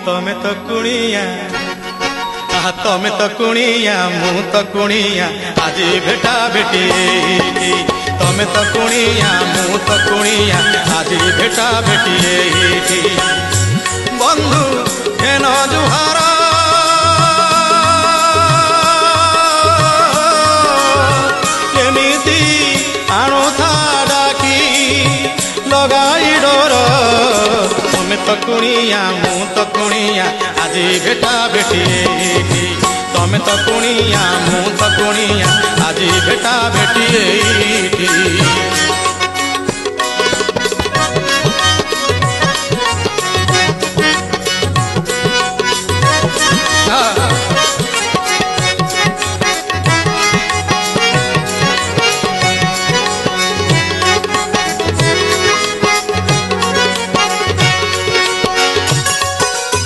तमे तो कुणिया तमे तो कुणिया मु तो कुणिया आज भेटा भेटी तमे तो कुणिया मु तो कुणिया आज भेटा भेटी बंधु हेन जुहारा केमिति आणु था डाकी लगाई डोर तमे तो कुणिया मु तो कुणिया आज भेटा भेटी तमे तो कुणिया मु तो कुणिया आज भेटा भेटी।